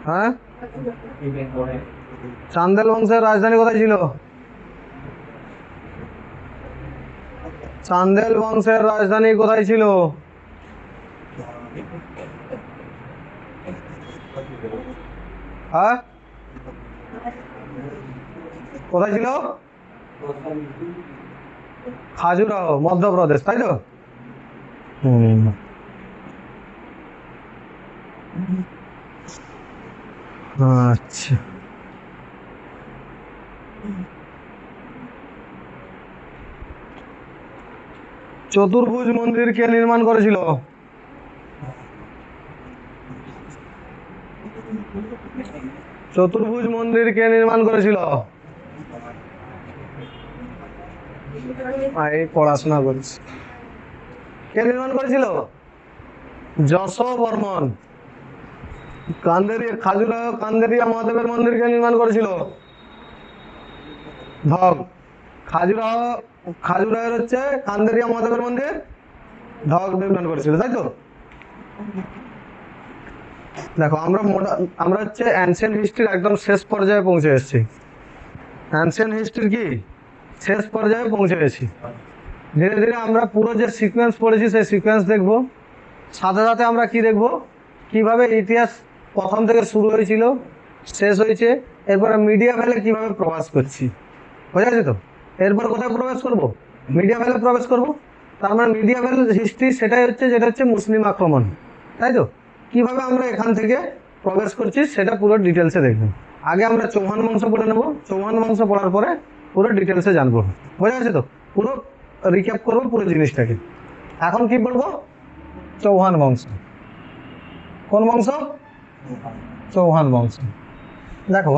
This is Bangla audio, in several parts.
হ্যাঁ, চান্দেল বংশের রাজধানী কোথায় ছিল? চান্দেল বংশের রাজধানী কোথায় ছিল? হ্যাঁ, কোথায় ছিল? খাজুরাহো, মধ্যপ্রদেশ, তাই তো? আচ্ছা, চতুর্ভুজ মন্দির কে নির্মাণ করেছিল? চতুর্ভুজ মন্দির কে নির্মাণ করেছিল? এই পড়াশোনা করছি। কে নির্মাণ করেছিল? যশোবর্মন। খাজুরাহো কান্দেরিয়া মহাদেবের মন্দির কে নির্মাণ করেছিল? ধগ। খাজুরাহোর হচ্ছে কান্দেরিয়া মহাদেবের মন্দির ধগ নির্মাণ করেছিল, তাই তো? দেখো, আমরা হচ্ছে অ্যানসিয়েন্ট হিস্ট্রির একদম শেষ পর্যায়ে পৌঁছে এসেছি। অ্যানসিয়েন্ট হিস্ট্রির কি শেষ পর্যায়ে পৌঁছে গেছি। ধীরে ধীরে আমরা পুরো যে সিকোয়েন্স পড়েছি সেই সিকোয়েন্স দেখব। সাথে সাথে আমরা কি দেখব, কিভাবে ইতিহাস প্রথম থেকে শুরু হয়েছিল, শেষ হয়েছে, এরপরে মিডিয়া ভ্যালে কিভাবে প্রবেশ করছি। বোঝা গেছে তো? এরপর কোথায় প্রবেশ করব? মিডিয়া ভ্যালে প্রবেশ করব। তার মানে মিডিয়া ভ্যাল হিস্ট্রি সেটাই হচ্ছে, যেটা হচ্ছে মুসলিম আক্রমণ, তাই তো? কিভাবে আমরা এখান থেকে প্রবেশ করছি সেটা পুরো ডিটেলসে দেখব। আগে আমরা চৌহান বংশ পড়ে নেব, চৌহান বংশ পড়ার পরে পুরো ডিটেলসে জানবো। বোঝা গেছে তো? পুরো রিক্যাপ করবো পুরো জিনিসটাকে। এখন কি বলবো? চৌহান বংশ। কোন বংশ? চৌহান বংশ। দেখো,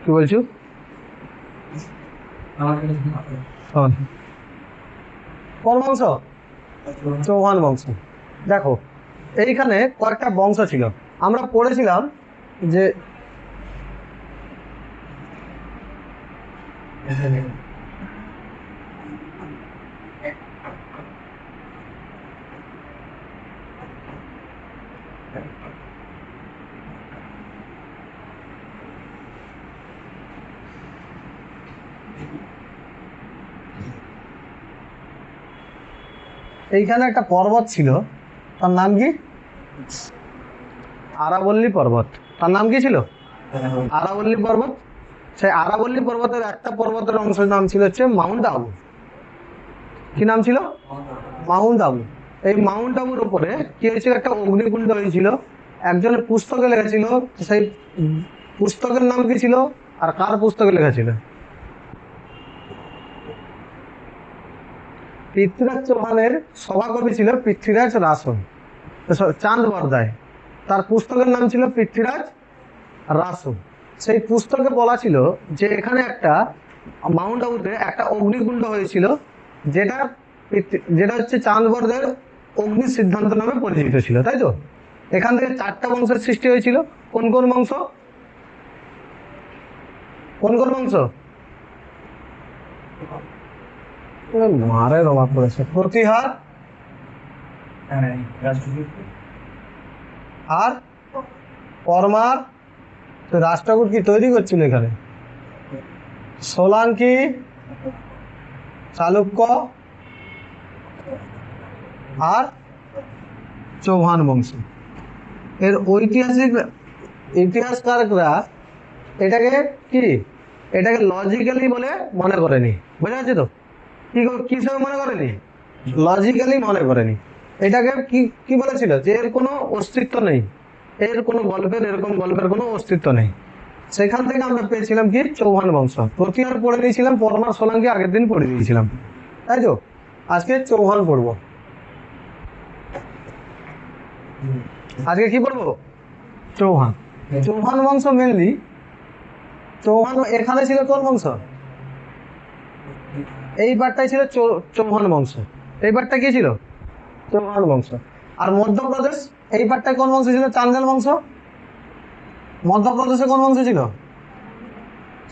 কি বলছো? কোন বংশ? চৌহান বংশ। দেখো, এইখানে কয়েকটা বংশ ছিল। আমরা পড়েছিলাম যে এইখানে একটা পর্বত ছিল, তার নাম কি? আরাবল্লী পর্বত। তার নাম কি ছিল? আরাবল্লী পর্বত। সেই আরাবল্লী পর্বতের একটা পর্বতের অংশের নাম ছিল হচ্ছে মাউন্ট আবু। কি নাম ছিল? মাউন্ট আবু। এই মাউন্ট আবুর উপরে কি হয়েছিল? একটা অগ্নিকুণ্ড হয়েছিল। একজনের পুস্তকে লেখা ছিল, সেই পুস্তকের নাম কি ছিল আর কার পুস্তকে লেখা ছিল? পৃথ্বীরাজ চৌহানের সভাকবি ছিল পৃথ্বীরাজ রাসন, চাঁদ বরদায়। তার পুস্তকের নাম ছিল পৃথ্বীরাজ রাসন। সেই পুস্তকে বলা ছিল যে এখানে একটা মাউন্ট আবুতে একটা অগ্নিকুণ্ড হয়েছিল, যেটা যেটা হচ্ছে চাঁদ বরদায়ের অগ্নি সিদ্ধান্ত নামে পরিচিত ছিল, তাই তো? এখান থেকে 4টা বংশের সৃষ্টি হয়েছিল। কোন কোন বংশ? কোন কোন বংশ? মারের অভাব পড়েছে। প্রতিহার আর পরমার। রাজ ঠাকুর কি তৈরি করছিল এখানে? সোলাঙ্কি, চালুক্য আর চৌহান বংশ। এর ইতিহাসকাররা এটাকে কি, এটাকে লজিক্যালি বলে মনে করেনি। বোঝা যাচ্ছে তো? কি হিসাবে মনে করেনি? লজিক্যালি মনে করেনি। এটাকে কি বলেছিল? যে এর কোনো অস্তিত্ব নেই, এর কোনো গল্পের, এরকম গল্পের কোনো অস্তিত্ব নেই। সেখান থেকে আমরা পেয়েছিলাম কি? চৌহান বংশ। প্রতিহার পড়ে দিয়েছিলাম, পরমার সোলাঙ্কি আগের দিন পড়ে দিয়েছিলাম, তাই তো? আজকে চৌহান পড়বো। আজকে কি পড়বো? চৌহান। চৌহান বংশ মেনলি, চৌহান এখানে ছিল কোন বংশ? এই বারটাই ছিল চৌহান বংশ। এই বারটা কি ছিল? চৌহান বংশ। আর মধ্যপ্রদেশ, এই বারটায় কোন বংশ ছিল? চান্দেল বংশ। মধ্যপ্রদেশে কোন বংশ ছিল?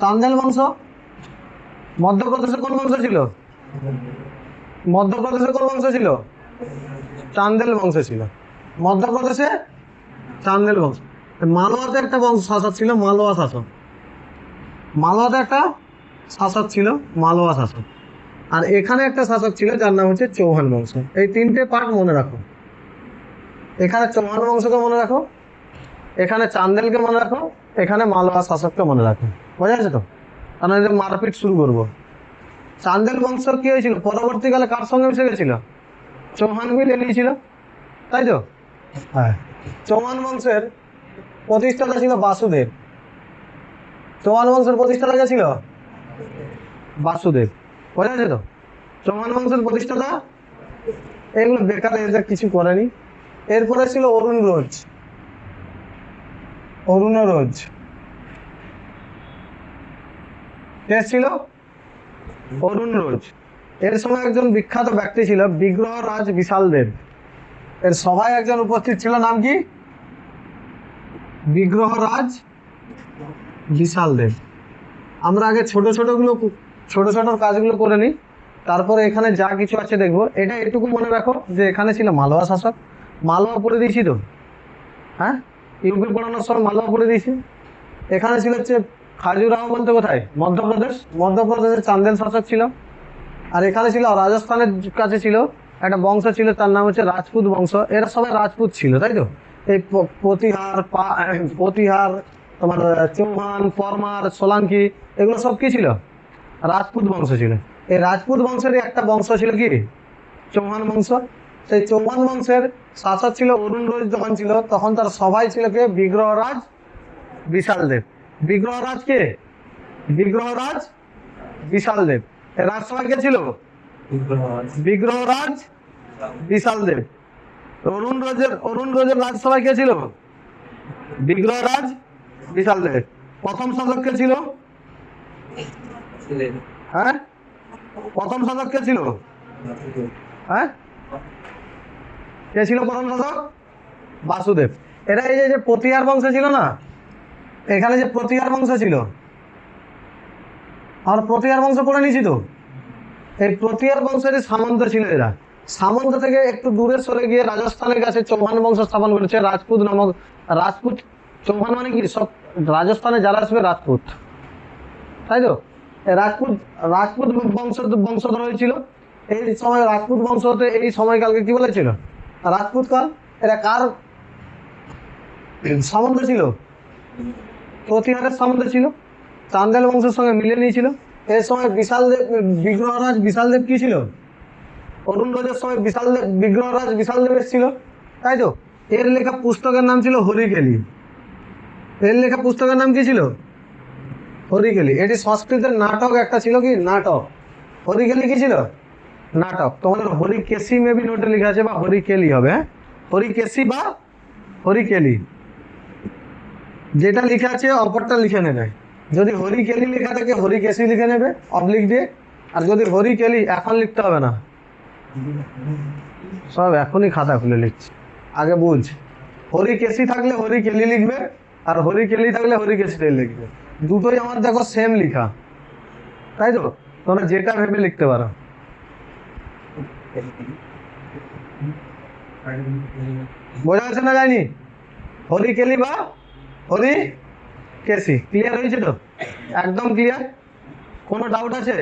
চান্দেল বংশ। মধ্যপ্রদেশে কোন বংশ ছিল? মধ্যপ্রদেশে কোন বংশ ছিল? চান্দেল বংশ ছিল। মধ্যপ্রদেশে চান্দেল বংশ। মালওয়াতে একটা বংশ শাসক ছিল, মালওয়া শাসক। মালওয়াতে একটা শাসক ছিল, মালওয়া শাসক। আর এখানে একটা শাসক ছিল যার নাম হচ্ছে চৌহান বংশ। এই তিনটে পার্ট মনে রাখো। এখানে চৌহান বংশকে মনে রাখো, এখানে চান্দেলকে মনে রাখো, এখানে মালওয়া শাসককে মনে রাখো। বোঝা যাচ্ছে তো? কারণ এই যে মারপিট শুরু করবো। চান্দেল বংশ কি হয়েছিল? পরবর্তীকালে কার সঙ্গে মিশে গেছিল? চৌহান মিলে নিয়েছিল, তাই তো? হ্যাঁ। চৌহান বংশের প্রতিষ্ঠাতা ছিল বাসুদেব। চৌহান বংশের প্রতিষ্ঠাতা কে ছিল? বাসুদেব। বোঝা যাচ্ছে তো? চৌহান বংশের প্রতিষ্ঠাতা। এগুলো বেকার, এদের কিছু করেনি। এরপরে ছিল অরুণ রোজ। অরুণ রোজ কে ছিল? অরুণ রোজ। এর সময় একজন বিখ্যাত ব্যক্তি ছিল বিগ্রহরাজ বিশাল দেব। এর সভায় একজন উপস্থিত ছিল, নাম কি? বিগ্রহরাজ বিশাল দেব। আমরা আগে ছোট ছোট কাজগুলো করে নিই, তারপরে এখানে যা কিছু আছে দেখবো। এটা এটুকু মনে রাখো যে এখানে ছিল মালওয়া শাসক। মালওয়া পড়ে দিয়েছি তো, হ্যাঁ? ইউপি পড়ানোর সময় মালওয়া পড়ে দিয়েছি। এখানে ছিল হচ্ছে খাজুরাহ, বলতে কোথায়? মধ্যপ্রদেশ। মধ্যপ্রদেশের চান্দেল শাসক ছিল। আর এখানে ছিল রাজস্থানের কাছে ছিল একটা বংশ ছিল, তার নাম হচ্ছে রাজপুত বংশ। এরা সবাই রাজপুত ছিল, তাই তো? এই প্রতিহার তোমার চৌহান, পরমার, সোলাঙ্কি, এগুলো সব কি ছিল? রাজপুত বংশ ছিল। এই রাজপুত বংশেরই একটা বংশ ছিল কি? চৌহান বংশ। সেই চৌহান বংশের শাসক ছিল অরুণ রোজ। যখন ছিল তখন তার সবাই ছিল কে? বিগ্রহরাজ বিশাল দেব। বিগ্রহরাজ কে? বিগ্রহরাজ বিশাল দেব। রাজসভায় কে ছিল? বিগ্রহরাজ বিশাল দেব। অরুণ রোজের রাজসভায় কে ছিল? বিগ্রহরাজ বিশাল দেব। প্রথম শাসক কে ছিল? হ্যাঁ, প্রথম শাসক কে ছিল? হ্যাঁ, কে ছিল প্রথম শাসক? বাসুদেব। এরা এই যে প্রতিহার বংশ ছিল না, এখানে যে প্রতিহার বংশ ছিল, আর প্রতিহার বংশ পড়ে নিয়েছি তো। এই প্রতিহার বংশেরই সামন্ত ছিল এরা। সামন্ত থেকে একটু দূরে সরে গিয়ে রাজস্থানের কাছে চৌহান বংশ স্থাপন করেছে, রাজপুত নামক। রাজপুত, চৌহান মানে কি? সব রাজস্থানে যারা আসবে রাজপুত, তাই তো? রাজপুত রাজপুত বংশধর হয়েছিল। এই সময় রাজপুত বংশ হতে এই সময়কালকে কি বলেছিল? রাজপুত কাল। এরা কার সামন্ত ছিল? প্রতিহারের সামন্ত ছিল। চান্দেল বংশের সঙ্গে মিলে নিয়েছিল। এর সময় বিগ্রহরাজ বিশাল দেব কি ছিল? অরুণ রোজের সময় বিগ্রহরাজ বিশাল দেব এসেছিল, তাই তো? এর লেখা পুস্তকের নাম ছিল হরিকেলি। এর লেখা পুস্তকের নাম কি ছিল? হরিকেলি। এটি সংস্কৃতের নাটক একটা ছিল, কি নাটক? হরিকেলি কি ছিল? নাটক। তোমাদের হরিকেশি মেবি নোটে লেখা আছে, বা হরিকেলি হবে। হ্যাঁ, হরিকেশি বা হরিকেলি, যেটা লেখা আছে অপরটা লিখে নেবে। যদি হরিকেলি লেখা থাকে হরিকেশি লিখে নেবে অবলিক দিয়ে। আর যদি হরিকেলি, এখন লিখতে হবে না, সব এখনই খাতা খুলে লিখছি। আগে বুঝ, হরিকেশি থাকলে হরিকেলি লিখবে, আর হরিকেলি থাকলে হরিকেশি লিখবে। দুটোই আমার দেখো সেম লিখা, তাই তো? তোমরা যেটা ভেবে লিখতে পারো। বোঝা যাচ্ছে না? যায়নি? হরিকেলি বা হরিকেশি। ক্লিয়ার হয়েছে তো? একদম ক্লিয়ার? কোনো ডাউট আছে?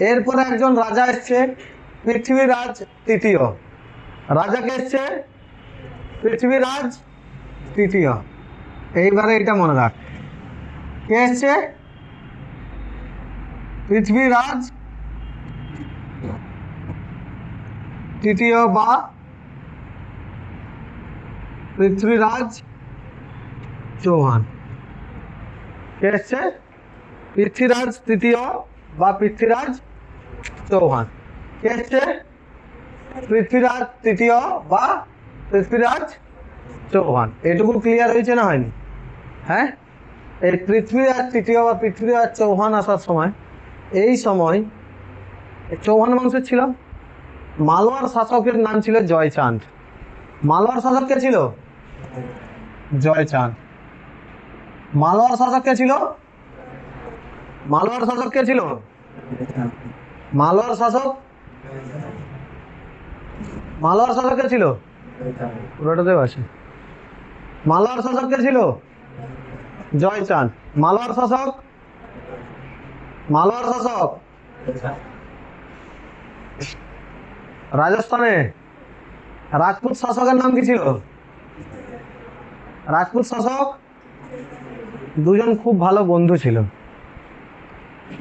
এরপরে একজন রাজা এসছে, পৃথ্বীরাজ তৃতীয়। রাজাকে এসছে পৃথ্বীরাজ তৃতীয়। এইবারে এটা মনে রাখ, কে এসছে? পৃথ্বীরাজ তৃতীয় বা পৃথ্বীরাজ চৌহান। কে এসছে? পৃথ্বীরাজ তৃতীয় বা পৃথ্বীরাজ চৌহান। কে এসছে? পৃথ্বীরাজ তৃতীয় বা পৃথ্বীরাজ চৌহান। এটুকু ক্লিয়ার হয়েছে না হয়নি? হ্যাঁ, এই পৃথ্বীরাজ তৃতীয় বা পৃথ্বীরাজ চৌহান আসার সময়, এই সময় চৌহান বংশের ছিল। মালওয়ার শাসকের নাম ছিল জয়চাঁদ। মালওয়ার শাসক কে ছিল? জয়চাঁদ। মালওয়ার শাসক কে ছিল? মালওয়ার শাসক কে ছিল? মালওয়ার শাসক, মালওয়ার শাসক কে ছিল? পুরোটাতেও আছে। মালওয়ার শাসক কে ছিল? জয়চাঁদ। মালওয়ার শাসক, মালওয়ার শাসক রাজস্থানে রাজপুত শাসকের নাম কি ছিল? রাজপুত শাসক দুজন খুব ভালো বন্ধু ছিল,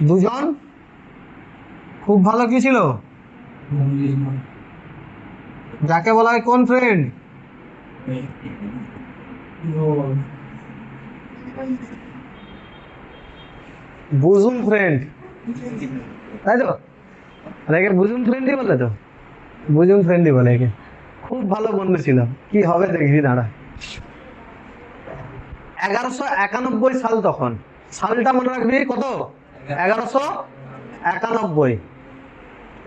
দুজন খুব ভালো কি ছিল? যাকে বলা হয় কোন ফ্রেন্ড? বুজুম ফ্রেন্ড, তাই তো? একে বুজুম ফ্রেন্ডই বলে তো, বুজুম ফ্রেন্ডই বলে একে। খুব ভালো বন্ধু ছিল। কি হবে দেখি দাঁড়া। 1191 সাল, তখন সালটা মনে রাখবি কত? 1191।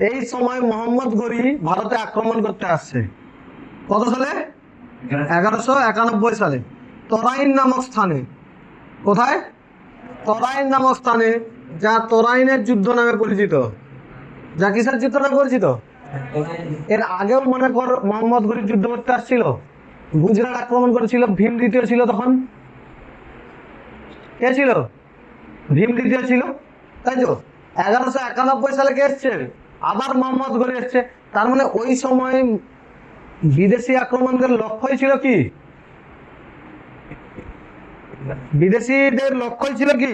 এই সময় মোহাম্মদ ঘুরি ভারতে আক্রমণ করতে আসছে। কত সালে? 1191 সালে তরাইন নামক স্থানে। কোথায়? তরাইন নামক স্থানে, যা তরাইনের যুদ্ধ নামে পরিচিত। যা কিসের যুদ্ধ নামে পরিচিত? এর আগেও মনে কর মোহাম্মদ ঘুরি যুদ্ধ করতে আসছিল, গুজরাট আক্রমণ করেছিল, ভীম দ্বিতীয় ছিল তখন। কে ছিল? ভীম দ্বিতীয় ছিল, তাই তো? 1191 সালে কে এসছে? আবার মোহাম্মদ ঘুরি এসছে। তার মানে ওই সময় বিদেশি আক্রমণের লক্ষ্যই ছিল কি? বিদেশিদের লক্ষ্যই ছিল কি?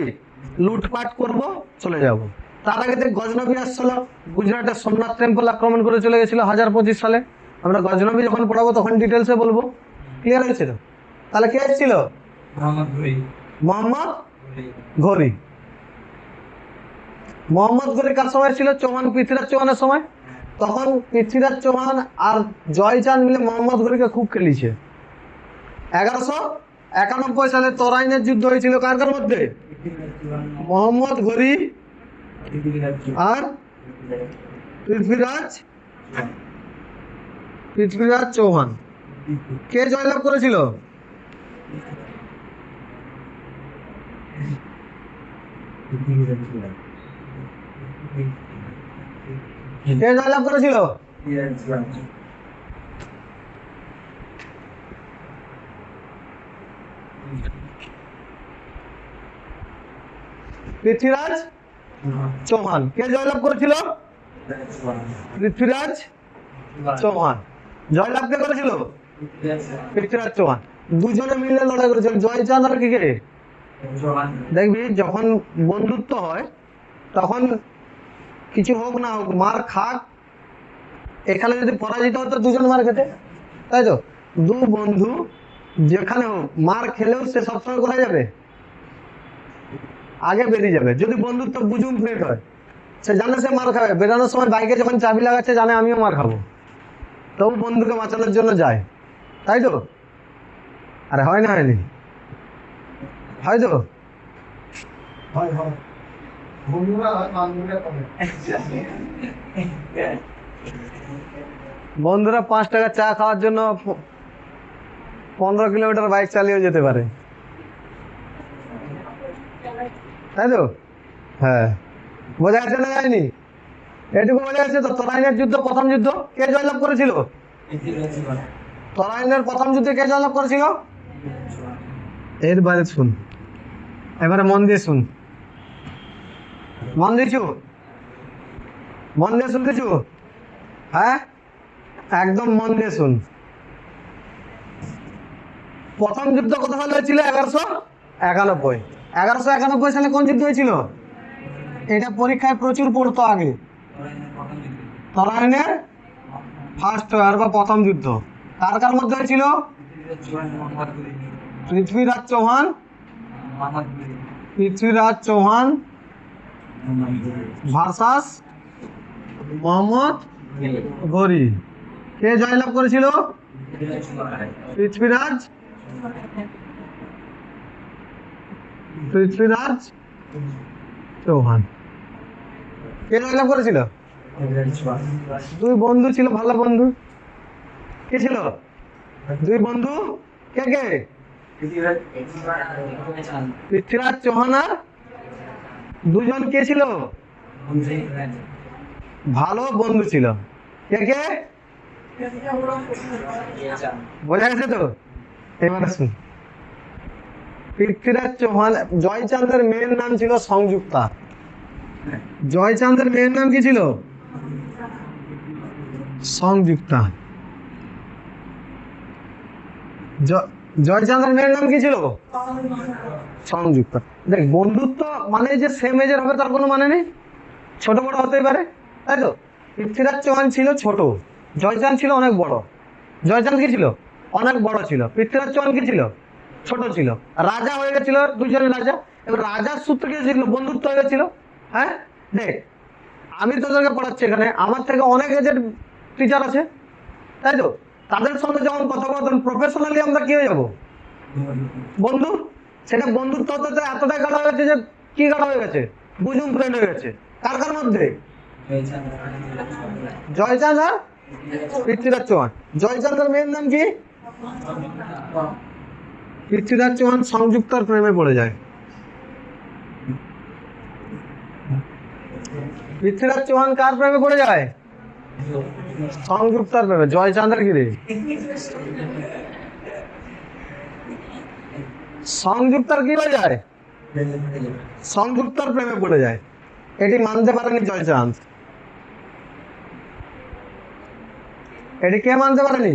লুটপাট করব, চলে যাব। তার আগে গজনবী আসছিল, গুজরাটের সোমনাথ টেম্পল আক্রমণ করে চলে গেছিল 1025 সালে। আমরা গজনবী যখন পড়াবো তখন ডিটেলসে বলবো। ক্লিয়ার হয়েছিল? তাহলে কে এসেছিল? মোহাম্মদ ঘুরি। মোহাম্মদ ঘুরি কার সময় ছিল? চৌহান, পৃথ্বীরাজ চৌহানের সময়। তখন পৃথ্বীরাজ চৌহান আর জয়চাঁদ মিলে মোহাম্মদ ঘুরিকে খুব খেলিয়েছে। 1191 সালে তরাইনের যুদ্ধ হয়েছিল কার কার মধ্যে? মোহাম্মদ ঘুরি আর পৃথ্বীরাজ, পৃথ্বীরাজ চৌহান। কে জয়লাভ করেছিল? কে জয়লাভ করেছিল? পৃথ্বীরাজ চৌহান। কে জয়লাভ করেছিল? পৃথ্বীরাজ চৌহান। জয়লাভ কে করেছিল? পৃথ্বীরাজ চৌহান। দুজনে মিলে লড়াই করেছিল, জয়চাঁদ আর কে? দেখবি যখন বন্ধুত্ব হয় তখন কিছু হোক না হোক, মার খাক, এখানে যদি পরাজিত হতো দুজন মার খেতে, তাই তো? দু বন্ধু যেখানে হোক মার খেলেও সে সবসময় করা যাবে, আগে বেরিয়ে যাবে। যদি বন্ধুত্ব বুঝুম ফ্রেন্ড হয়, সে জানে সে মার খাবে, বেরানোর সময় বাইকে যখন চাবি লাগাচ্ছে জানে আমিও মার খাবো, তবু বন্ধুকে বাঁচানোর জন্য যায়, তাই তো? আরে হয় না? হয়নি? হয় তো? বন্ধুরা 5 টাকা চা খাওয়ার জন্য 15 কিলোমিটার বাইক চালিয়েও যেতে পারে, তাই তো? হ্যাঁ, বোঝা যাচ্ছে না? যায়নি? এটুকু বোঝা যাচ্ছে তো? তরাইনের যুদ্ধ, প্রথম যুদ্ধ কে জয়লাভ করেছিল? তরাইনের প্রথম যুদ্ধে কে জয়লাভ করেছিল? এর বাইরে শুন, এবারে মন দিয়ে শুন। মন দিয়েছু? মন দিয়ে শুনতেছু? হ্যাঁ, একদম মন দিয়ে শুন। প্রথম যুদ্ধ কত সালে হয়েছিল? 1191। 1191 সালে কোন যুদ্ধ হয়েছিল? এটা পরীক্ষায় প্রচুর পড়তো আগে। তরাইনের ফার্স্ট ওয়ার বা প্রথম যুদ্ধ কার কার মধ্যে হয়েছিল? পৃথ্বীরাজ চৌহান, পৃথ্বীরাজ চৌহান ভার্সাস মোহাম্মদ ঘুরি। কে জয়লাভ করেছিল? পৃথ্বীরাজ, পৃথ্বীরাজ চৌহান। কে জয়লাভ করেছিল? দুই বন্ধু ছিল, ভালো বন্ধু। কে ছিল দুই বন্ধু? কে কে? পৃথ্বীরাজ চৌহান আর দুজন কে ছিল? ভালো বন্ধু ছিল। কে কে বোঝা গেছে তো? এবার আসুন, পৃথ্বীরাজ চৌহান, জয়চাঁদের মেয়ের নাম ছিল সংযুক্তা। জয়চাঁদের মেয়ের নাম কি ছিল? সংযুক্তা। জয়চাঁদের মেয়ের নাম কি ছিল? সংযুক্তা। দেখ, বন্ধুত্ব মানে যে সেম এজের হবে তার কোনো মানে নেই, ছোট বড় হতেই পারে, তাই তো? পৃথ্বীরাজ চৌহান ছিল ছোট, জয়চাঁদ ছিল অনেক বড়। জয়চাঁদ কি ছিল? অনেক বড় ছিল। পৃথ্বীরাজ চৌহান কি ছিল? ছোট ছিল। রাজা হয়ে গেছিল, দুজনের রাজা। এবার রাজার সূত্রে কি ছিল? বন্ধুত্ব হয়ে গেছিল। হ্যাঁ, দেখ, আমি তোদেরকে পড়াচ্ছি, এখানে আমার থেকে অনেক এজের টিচার আছে, তাই তো? তাদের সঙ্গে যখন কথোপকথন প্রফেশনালি আমরা কি হয়ে যাবো? বন্ধু। সেটা বন্ধুত্ব হতে হতে এতটাই গাঢ় হয়ে গেছে যে কি গাঢ় হয়ে গেছে? বুঝুন ফ্রেন্ড হয়ে গেছে। কার কার মধ্যে? জয়চাঁদ আর পৃথ্বীরাজ চৌহান। জয়চাঁদের মেয়ের নাম কি? পৃথ্বীরাজ চৌহান সংযুক্তার প্রেমে পড়ে যায়। পৃথ্বীরাজ চৌহান কার প্রেমে পড়ে যায়? সংযুক্তার প্রেমে। জয়চাঁদের কি রে? সংযুক্তার কি হয়ে যায়? সংযুক্তার প্রেমে পড়ে যায়। এটি মানতে পারেনি জয়চাঁদ। এটি কে মানতে পারেনি?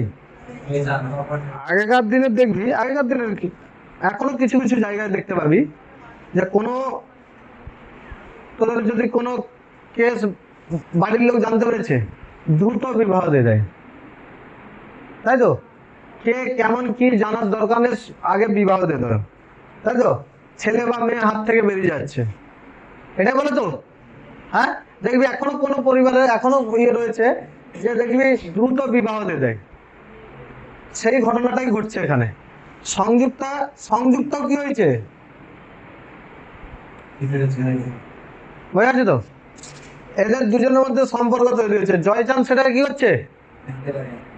আগেকার দিনের দেখবি, আগেকার দিনের কি, এখনো কিছু কিছু জায়গায় দেখতে পাবি যে কোনো, তোদের যদি কোনো কেস বাড়ির লোক জানতে পেরেছে, দ্রুত বিবাহ দিয়ে দেয়, তাই তো? কে কেমন কি জানার দরকার নেই, আগে বিবাহ দিয়ে দেয়, তাই তো? ছেলে বা মেয়ে হাত থেকে বেরিয়ে যাচ্ছে, এটা বলে তো। হ্যাঁ, দেখবি এখনো কোনো পরিবারে এখনো ইয়ে রয়েছে যে দেখবি দ্রুত বিবাহ দিয়ে দেয়। সেই ঘটনাটাই ঘটছে এখানে। সংযুক্ত কি হয়েছে? বোঝা যাচ্ছে তো? এদের দুজনের মধ্যে সম্পর্ক তৈরি হয়েছে। জয়চাঁদ সেটা কি হচ্ছে?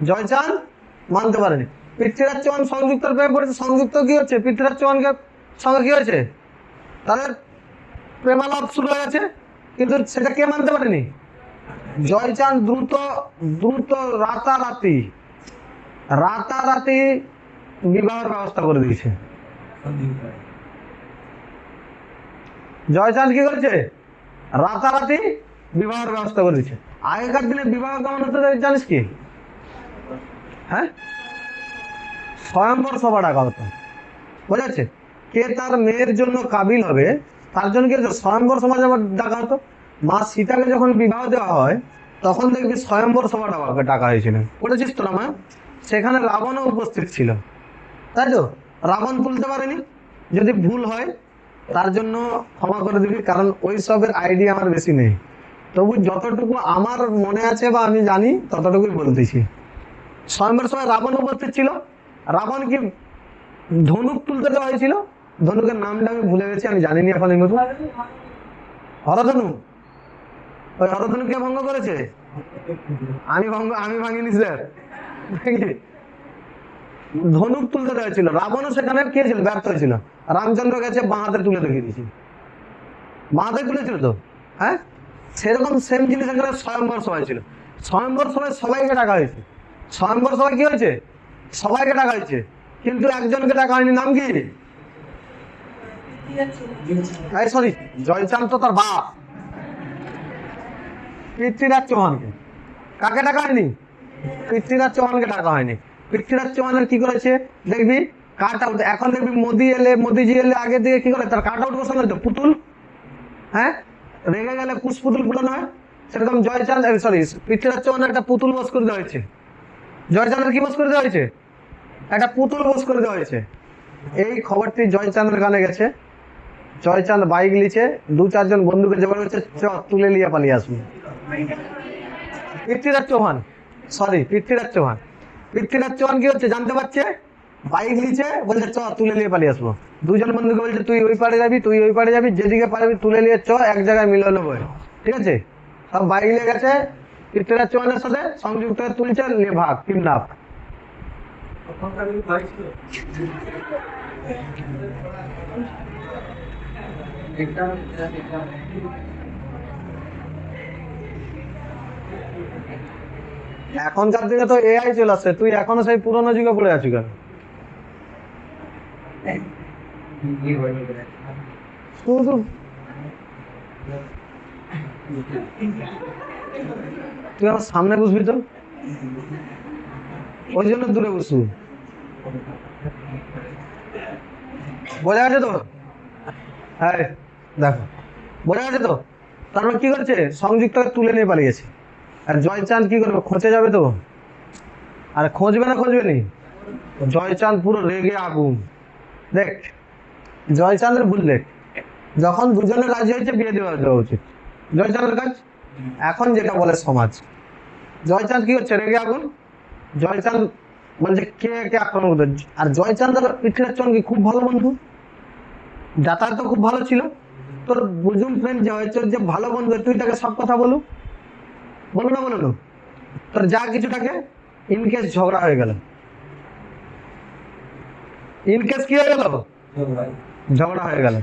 জয়চাঁদ মানতে পারেনি। পৃথ্বীরাজ চৌহান সংযুক্তার প্রেমে পড়েছে। সংযুক্ত কি হচ্ছে? পৃথ্বীরাজ চৌহানকে সঙ্গে কি হয়েছে? তাদের প্রেমালাপ শুরু হয়ে গেছে, কিন্তু সেটা কে মানতে পারেনি? জয়চাঁদ দ্রুত দ্রুত রাতারাতি বিবাহের ব্যবস্থা করে দিয়েছে। জয়চাঁদ কি করেছে? রাতারাতি বিবাহের ব্যবস্থা করে দিয়েছে। আগেকার দিনে বিবাহ কেমন হতো জানিস কি? হ্যাঁ, স্বয়ংবর সভা ডাকা হতো। বোঝা যাচ্ছে? কে তার মেয়ের জন্য কাবিল হবে তার জন্য কি হতো? স্বয়ংবর সভা ডাকা হতো। মা সীতাকে যখন বিবাহ দেওয়া হয় তখন দেখবি স্বয়ংবর সভা ডাকা হয়েছিল। পড়েছিস তো রামায়ণ? সেখানে রাবণও উপস্থিত ছিল, তাই তো? রাবণ তুলতে পারেনি। যদি ভুল হয় তার জন্য ক্ষমা করে দিবি, কারণ ওই সবের আইডিয়া আমার বেশি নেই, তবু যতটুকু আমার মনে আছে বা আমি জানি ততটুকুই বলতেছি। স্বয়ংবর সভায় রাবণ উপস্থিত ছিল। রাবণ কি ধনুক তুলতে দেওয়া হয়েছিল, ধনুকের নামটা আমি ভুলে গেছি, আমি জানিনি এখন এই মতো। হরধনু। ওই হরধনু কে ভঙ্গ করেছে? আমি ভাঙিনি স্যার। ধনুক তুলতে দেওয়া ছিল, রাবণও সেখানে কে ছিল? ব্যর্থ হয়েছিল। রামচন্দ্র গেছে বাঁ হাতে তুলে দেখিয়ে দিয়েছি, বাঁ হাতে তুলেছিল তো। হ্যাঁ, সেরকম সেম জিনিস এখানে স্বয়ংবর সভায় ছিল। স্বয়ংবর সভায় সবাইকে ডাকা হয়েছে। স্বয়ংবর সভায় কি হয়েছে? সবাইকে ডাকা হয়েছে, কিন্তু একজনকে ডাকা হয়নি। নাম কি? সরি, জয়চাঁদ তো তার বাপ, পৃথ্বীরাজ চৌহানকে। কাকে ডাকা হয়নি? পৃথ্বীরাজ চৌহানকে ডাকা হয়নি। পৃথ্বীরাজ চৌহানের কি করেছে দেখবি, কাট আউট। এখন দেখবি মোদিজি এলে আগের দিকে কি করে, তার কাট আউট বসানো হতো, পুতুল। হ্যাঁ, রেগে গেলে কুশ পুতুল ফুটানো হয়, সেরকম জয়চাঁদ সরি পৃথ্বীরাজ চৌহানের একটা পুতুল বস করে দেওয়া হয়েছে। জয়চাঁদের কি বস করে দেওয়া হয়েছে? একটা পুতুল বস করে দেওয়া হয়েছে। এই খবরটি জয়চাঁদের কানে গেছে। জয়চাঁদ বাইক লিছে, 2-4 জন বন্ধুকে জোগাড় হচ্ছে, চ তুলে নিয়ে পালিয়ে আসুন। পৃথ্বীরাজ চৌহান কি হচ্ছে জানতে পারছে, বাইক লিছে, বলছে চ তুলে নিয়ে পালিয়ে আসবো। 2 জন বন্ধুকে বলছে তুই ওই পারে যাবি, তুই ওই পারে যাবি, যেদিকে পারবি তুলে নিয়ে চ, এক জায়গায় মিলে নেবো। ঠিক আছে, সব বাইক নিয়ে গেছে পৃথ্বীরাজ চৌহানের সাথে, সংযুক্ত তুলছে, নিয়ে ভাগ, কিডন্যাপ। এখনকার দিনে তো এআই চলে আসছে, তুই এখনো সেই পুরোনো যুগে পড়ে আছিস কেন? শুধু তুই আমার সামনে বসবি তো, ওই জন্য দূরে বসবি। বোঝা গেছে তো? হ্যাঁ দেখো, বোঝা গেছে তো? তারপর কি করছে, সংযুক্তকে তুলে নিয়ে পালিয়েছে। আর জয়চাঁদ কি করবে, খোঁজে যাবে তো? আর খুঁজবে না, খুঁজবে নি? জয়চাঁদ পুরো রেগে আগুন। দেখ, জয়চাঁদের ভুল দেখ, যখন দুজনে রাজি হয়েছে বিয়ে দেওয়া উচিত, জয়চাঁদের কাজ। এখন যেটা বলে সমাজ, জয়চাঁদ কি হচ্ছে, রেগে আগুন। জয়চাঁদ বলছে কে কে আক্রমণ করতে, আর জয়চাঁদ আর পৃথ্বীরাজ কি খুব ভালো বন্ধু, যাতায়াত খুব ভালো ছিল। তোর বুঝুম ফ্রেন্ড জয়চর যে ভালো বন্ধু, তুই তাকে সব কথা বলো না, বলো না, তোর যা কিছু থাকে, ইনকেস ঝগড়া হয়ে গেল, ইনকেস কি হয়ে গেল, ঝগড়া হয়ে গেল,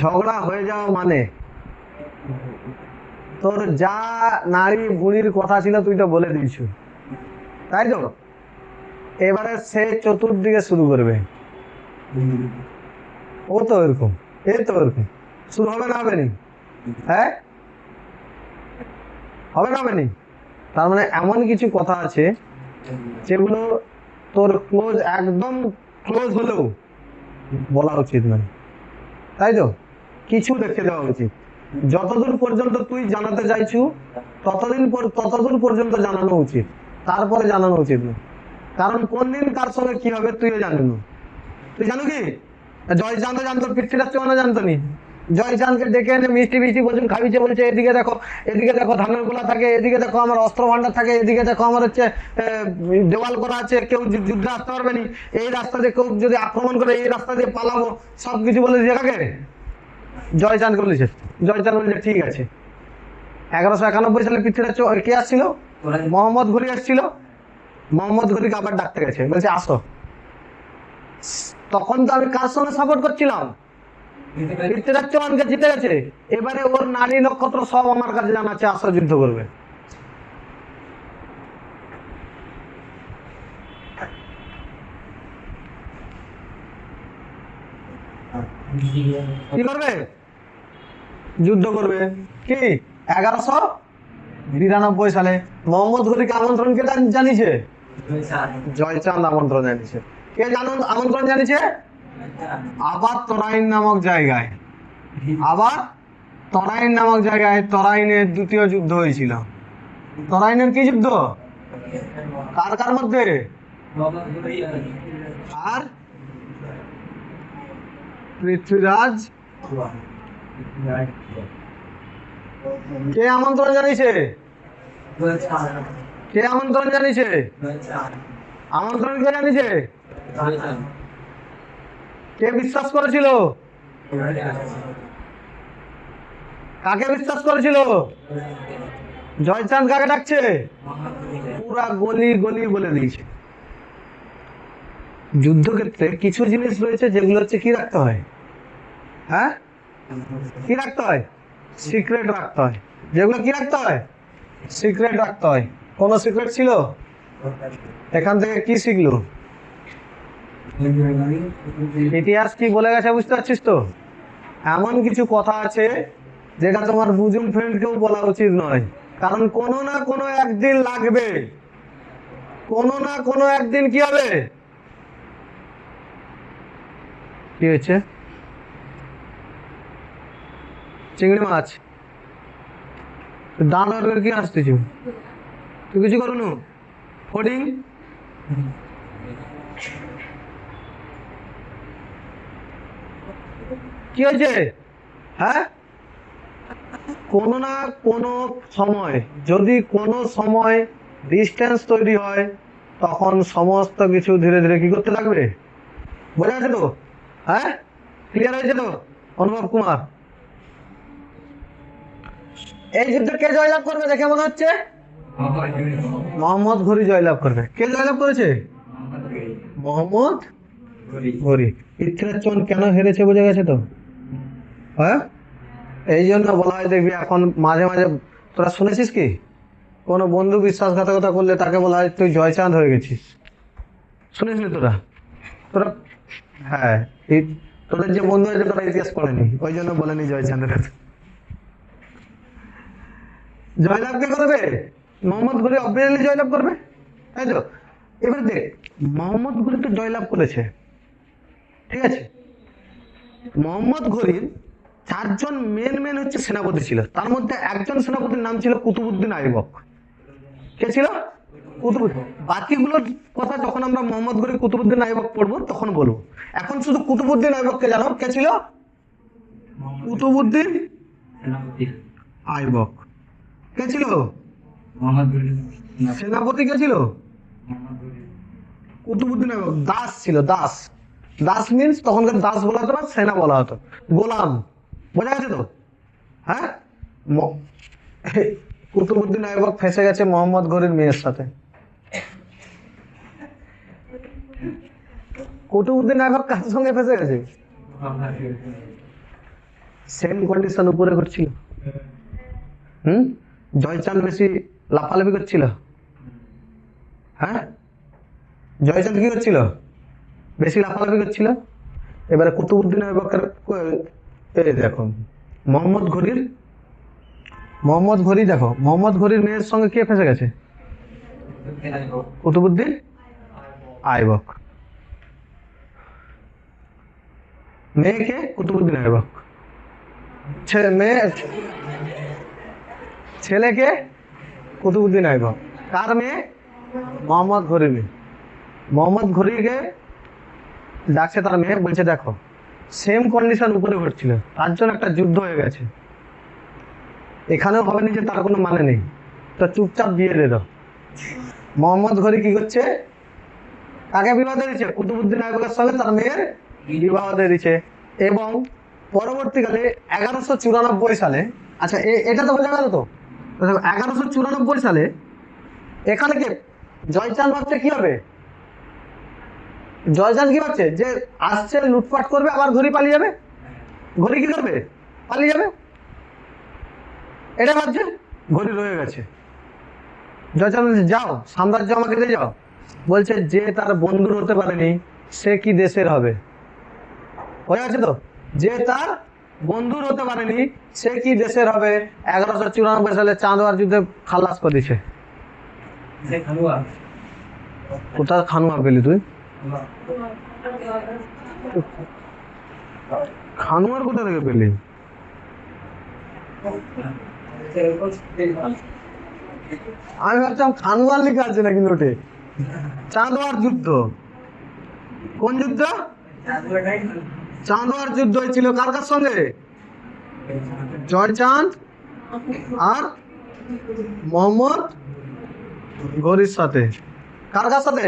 ঝগড়া হয়ে যাওয়া মানে তোর যা নারী বুড়ির কথা ছিল তুই তো বলে দিয়েছ, তাই তো? এবারে সে চতুর্দিকে শুরু করবে, ও তো এরকম, এই তো এরকম শুরু হবে না, হবে নি? হ্যাঁ, হবে না, হবে নি? তার মানে এমন কিছু কথা আছে যেগুলো তোর ক্লোজ, একদম ক্লোজ হলেও বলা উচিত নয়, তাই তো? কিছু দেখে দেওয়া উচিত, যতদূর পর্যন্ত তুই জানাতে চাইছু ততদূর পর্যন্ত জানানো উচিত, তারপরে জানানো উচিত না। কারণ কোন দিন কার সঙ্গে কি হবে তুইও জানিস না। তুই জানো কি, জয়চাঁদ জানতো, পৃথ্বীরাজ চৌহানও জানতো নি। জয়চাঁদকে ডেকে এনে মিষ্টি মিষ্টি ভোজন খাইছে, বলছে এদিকে দেখো, এদিকে দেখো ধানের গোলা থাকে, এদিকে দেখো আমার অস্ত্র ভান্ডার থাকে, এদিকে দেখো আমার হচ্ছে দেওয়াল করা আছে, কেউ যুদ্ধে আসতে পারবে না, এই রাস্তা দিয়ে কেউ যদি আক্রমণ করে এই রাস্তা দিয়ে পালাবো, সবকিছু বলে দিয়েছে কাকে, জয়চাঁদকে বলেছে। জয়চাঁদ বলেছে ঠিক আছে। 1191 সালে পৃথ্বীরাজ কে আসছিল, মোহাম্মদ ঘুরি আসছিল, মোহাম্মদ ঘুরিকে আবার ডাকতে গেছে, বলছে আসো। তখন তো আমি কার সঙ্গে সাপোর্ট করছিলাম, পৃথ্বীরাজ চৌহানকে, জিতে গেছে। এবারে ওর নারী নক্ষত্র সব আমার কাছে জানাচ্ছে, আসো যুদ্ধ করবে। কি করবে, যুদ্ধ করবে। কি 1192 সালে মোহাম্মদ ঘুরিকে আমন্ত্রণ কে জানিয়েছে, জয়চাঁদ আমন্ত্রণ জানিয়েছে। কে আমন্ত্রণ জানিয়েছে, আবার তরাইন নামক জায়গায়, আবার তরাইন নামক জায়গায় তরাইনের দ্বিতীয় যুদ্ধ হয়েছিল। তরাইনের কি যুদ্ধ, কার কার মধ্যে, আর পৃথ্বীরাজ। কে আমন্ত্রণ জানিয়েছে, কে আমন্ত্রণ জানিয়েছে, আমন্ত্রণ কে জানিয়েছে, কে বিশ্বাস করেছিল, কাকে বিশ্বাস করেছিল, জয়চাঁদ কাকে ডাকছে, পুরা গলি গলি বলে দিয়েছে। যুদ্ধক্ষেত্রে কিছু জিনিস রয়েছে যেগুলো হচ্ছে কি রাখতে হয়, হ্যাঁ কি রাখতে হয়, সিক্রেট রাখতে হয়। যেগুলো কি রাখতে হয়, সিক্রেট রাখতে হয়। কোন সিক্রেট ছিল, এখান থেকে কি শিখলো, ইতিহাস কি বলে গেছে বুঝতে পারছিস তো? এমন কিছু কথা আছে যেটা তোমার বুজুম ফ্রেন্ডকেও বলা উচিত নয়, কারণ কোনো না কোনো একদিন লাগবে, কোনো না কোনো একদিন কি হবে। কি হয়েছে, চিংড়ি মাছ, দাঁত আর কি আসতেছ, তুই কিছু করুন ফডিং। কি হয়েছে, হ্যাঁ কোনো না কোনো সময়, যদি কোনো সময় ডিস্টেন্স তৈরি হয়, তখন সমস্ত কিছু ধীরে ধীরে কি করতে লাগবে, বোঝা গেছে তো? হ্যাঁ, ক্লিয়ার হয়েছে তো অনুভব কুমার? এই যুদ্ধে কে জয়লাভ করবে দেখে মনে হচ্ছে, মোহাম্মদ ঘুরি জয়লাভ করবে। কে জয়লাভ করেছে, মোহাম্মদ ঘুরি। পৃথ্বীরাজ চৌহান কেন হেরেছে বোঝা গেছে তো? হ্যাঁ, এই জন্য বলা হয়, দেখবি এখন মাঝে মাঝে তোরা শুনেছিস কি কোনো বন্ধু বিশ্বাসঘাতকতা করলে তাকে বলা হয় তুই জয়চাঁদ হয়ে গেছিস? শুনেছিলি তোরা? তোরা হ্যাঁ, এই তোদের যে বন্ধু আছে তোরা ইতিহাস পড়েনি, ওই জন্য বলেনি জয়চাঁদের কাছে। জয়লাভ কে করবে? মোহাম্মদ ঘুরি অবভিয়াসলি জয়লাভ করবে, তাই তো? এবার দেখ, মোহাম্মদ ঘুরি তো জয়লাভ করেছে, ঠিক আছে। মোহাম্মদ ঘুরির চারজন মেন হচ্ছে সেনাপতি ছিল, তার মধ্যে একজন সেনাপতির নাম ছিল কুতুবউদ্দিন আইবক। কে ছিল? কুতুবউদ্দিন। বাকিগুলোর কথা যখন আমরা মোহাম্মদ ঘুরি কুতুবউদ্দিন আইবক পড়বো তখন বলবো। এখন শুধু কুতুবউদ্দিন আইবককে জানো, কে ছিল? কুতুবউদ্দিন আইবক। কে ছিল? সেনাপতি কে ছিল? কুতুবউদ্দিন আইবক। দাস ছিল, দাস। দাস মিন্স তখনকার দাস বলা হতো না, সেনা বলা হতো, গোলাম। বোঝা গেছে তো? হ্যাঁ, কুতুবউদ্দিন আইবক ফেসে গেছে মোহাম্মদ ঘুরির মেয়ের সাথে। কুতুবউদ্দিন আইবক কার সঙ্গে ফেসে গেছে? সেম কন্ডিশন উপরে ঘটছিল। জয়চাঁদ বেশি লাফালাফি করছিল। হ্যাঁ, জয়চাঁদ কি করছিল? বেশি লাফালাফি করছিল। এবারে কুতুবউদ্দিন আইবকের দেখো মোহাম্মদ ঘুরি দেখো, মোহাম্মদ ঘুরির মেয়ের সঙ্গে কে ফেসে গেছে? কুতুবউদ্দিন আইবক। মেয়েকে কুতুবউদ্দিন আইবক, ছেলেকে কুতুবউদ্দিন আইবক। কার মেয়ে? মোহাম্মদ ঘুরির মেয়ে। মোহাম্মদ ঘুরিকে ডাকছে তার মেয়ে, বলছে দেখো সেম কন্ডিশন উপরে ঘটছিল, তার জন্য একটা যুদ্ধ হয়ে গেছে, এখানেও হবে না যে তার কোনো মানে নেই, তো চুপচাপ বিয়ে দিয়ে দাও। মোহাম্মদ ঘুরি কি করছে? কাকে বিবাহ দিয়ে দিচ্ছে? কুতুবউদ্দিন আইবকের সঙ্গে তার মেয়ের বিবাহ দিয়ে দিচ্ছে। এবং পরবর্তীকালে 1194 সালে, আচ্ছা এটা তো বোঝা গেল তো, 1194 সালে এখানে কে? জয়চাঁদ ভাবছে কি হবে? জয়চাঁদ কি ভাবছে? যে আসছে লুটপাট করবে, আবার ঘুরি পালিয়ে যাবে। ঘুরি কি করবে? পালিয়ে যাবে, এটা ভাবছে। ঘুরি রয়ে গেছে। জয়চাঁদ বলছে যাও, সাম্রাজ্য আমাকে দিয়ে যাও। বলছে যে তার বন্ধুর হতে পারেনি সে কি দেশের হবে? হয়ে আছে তো, যে তার বন্ধুর হতে পারেনি সে কি দেশের হবে। 1194 সালে চাঁদোয়ার যুদ্ধে খালাস করে দিছে। কোথায় খানুয়া পেলি তুই? খানুয়ার কোথা থেকে পেলি? আমি ভাবছিলাম খানুয়ার লেখা আছে নাকি নোটে। চাঁদোয়ার যুদ্ধ। কোন যুদ্ধ? চাঁদোয়ার যুদ্ধ হয়েছিল কার কার সঙ্গে? জয়চাঁদ আর মোহাম্মদ ঘুরির সাথে। কার কার সাথে?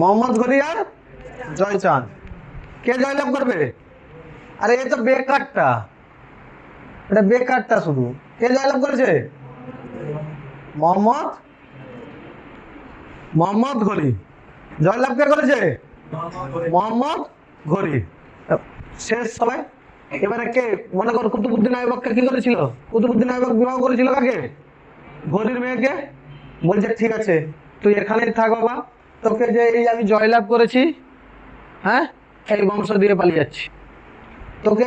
মোহাম্মদ ঘুরি আর জয়চাঁদ। কে জয়লাভ করবে? আরে এ তো বেকারটা, এটা বেকারটা শুধু। কে জয়লাভ করেছে? মোহাম্মদ ঘুরি। জয়লাভ কে করেছে? মোহাম্মদ ঘুরি। শেষ সবাই। এবারে কে মনে কর কুতুবউদ্দিন আইবককে কি করেছিল? কুতুবউদ্দিন আইবক বিবাহ করেছিল কাকে? ঘুরির মেয়েকে। বলছে ঠিক আছে তুই এখানেই থাক বাবা, তোকে যে এই আমি জয়লাভ করেছি, হ্যাঁ এই বংশ দিয়ে পালিয়ে যাচ্ছি। তোকে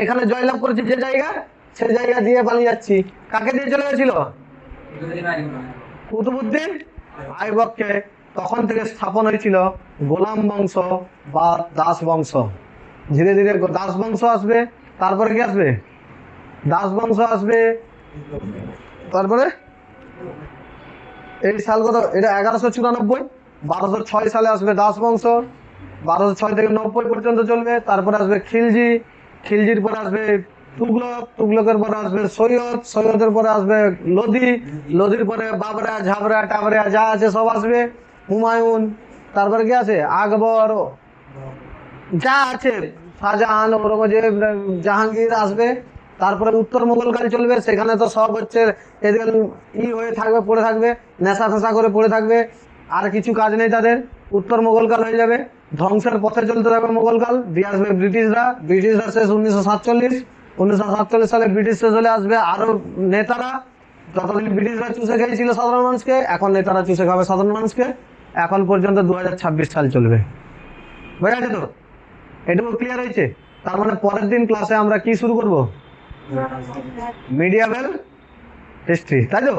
এখানে জয়লাভ করেছি যে জায়গা, সে জায়গা দিয়ে পালিয়ে যাচ্ছি। কাকে দিয়ে চলে গেছিল? কুতুবউদ্দিন আইবককে। তখন থেকে স্থাপন হয়েছিল গোলাম বংশ বা দাস বংশ। ধীরে ধীরে দাস বংশ আসবে, তারপরে কি আসবে? দাস বংশ আসবে, তারপরে এই সাল কত? এটা 1194। 1206 সালে আসবে দাস বংশ, 1206 থেকে 90 পর্যন্ত চলবে। তারপরে আসবে খিলজি, খিলজির পরে আসবে তুগলক, তুগলকের পরে আসবে সৈয়দ, সৈয়দের পরে আসবে লোধি, লোধির পরে বাবরা, ঝাবরা, টাবরা যা আছে সব আসবে, হুমায়ুন। তারপরে কি আছে? আকবর, যা আছে শাহজাহান, ঔরঙ্গজেব, জাহাঙ্গীর আসবে। তারপরে উত্তর মোগলকাল চলবে, সেখানে তো সব হচ্ছে এদের হয়ে থাকবে, পড়ে থাকবে, নেশা ফেশা করে পড়ে থাকবে, আর কিছু কাজ নেই তাদের। উত্তর মোগলকাল হয়ে যাবে, ধ্বংসের পথে চলতে থাকবে মোগলকাল। দিয়ে আসবে ব্রিটিশরা, ব্রিটিশরা শেষ 1947। 1947 সালে ব্রিটিশ শেষ হলে আসবে আরো নেতারা, যতদিন ব্রিটিশরা চুষে খেয়েছিল সাধারণ মানুষকে, এখন নেতারা চুষে খাবে সাধারণ মানুষকে। এখন পর্যন্ত 2026 সাল চলবে। বোঝা গেছে তো? এটুকু ক্লিয়ার হয়েছে? তার মানে পরের দিন ক্লাসে আমরা কি শুরু করব? মিডিয়াভেল হিস্ট্রি, তাই তো?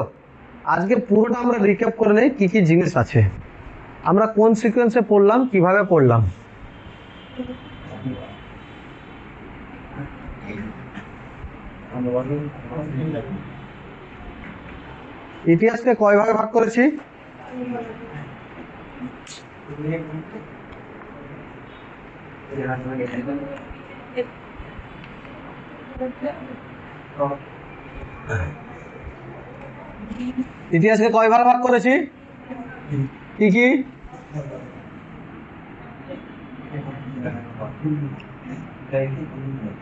আজকে পুরোটা আমরা রিক্যাপ করে নেই কি কি জিনিস আছে, আমরা কোন সিকোয়েন্সে পড়লাম, কিভাবে পড়লাম। ইতিহাসকে কয় ভাগে ভাগ করেছি? ইতিহাসকে কয় ভাগে ভাগ করেছি? কি কি?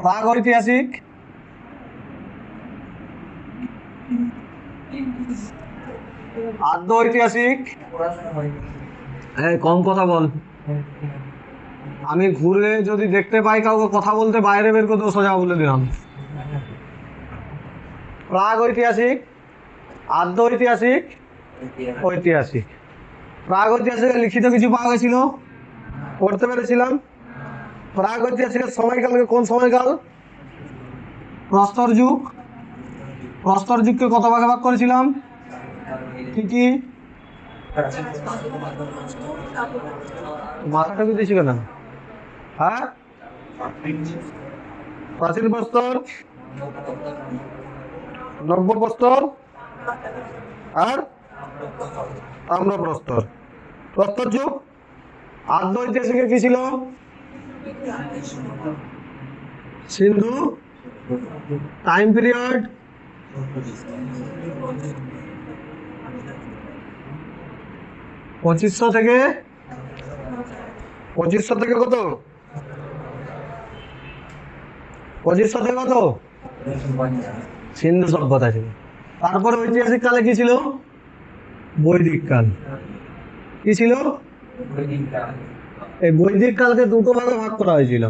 প্রাগ ঐতিহাসিক, আদ্য ঐতিহাসিক। কম কথা বল, আমি ঘুরে যদি দেখতে পাই কাউকে কথা বলতে, বাইরে বের করতে সোজা বলে দিলাম। প্রাগ ঐতিহাসিক, আদ্য ঐতিহাসিক, ঐতিহাসিক। প্রাগ ঐতিহাসিকের লিখিত কিছু পাওয়া গেছিল, পড়তে পেরেছিলাম। প্রাগ ঐতিহাসিকের সময়কালকে কোন সময়কাল? প্রস্তর যুগ। প্রস্তর যুগকে কত ভাগে ভাগ করেছিলাম? কি কি? মাথাটা কি দিয়েছি কেন? হ্যাঁ, প্রাচীন প্রস্তর, নব্য প্রস্তর আর তাম্র প্রস্তর। প্রস্তর যুগ। আদ্য ঐতিহাসিকের কি ছিল? সিন্ধু টাইম পিরিয়ড, 2500 থেকে কত? 2500 থেকে কত? সিন্ধু সভ্যতা ছিল। তারপরে ঐতিহাসিক কালে কি ছিল? বৈদিক কাল। কি ছিল? এই বৈদিক কালকে দুটো ভাগে ভাগ করা হয়েছিল।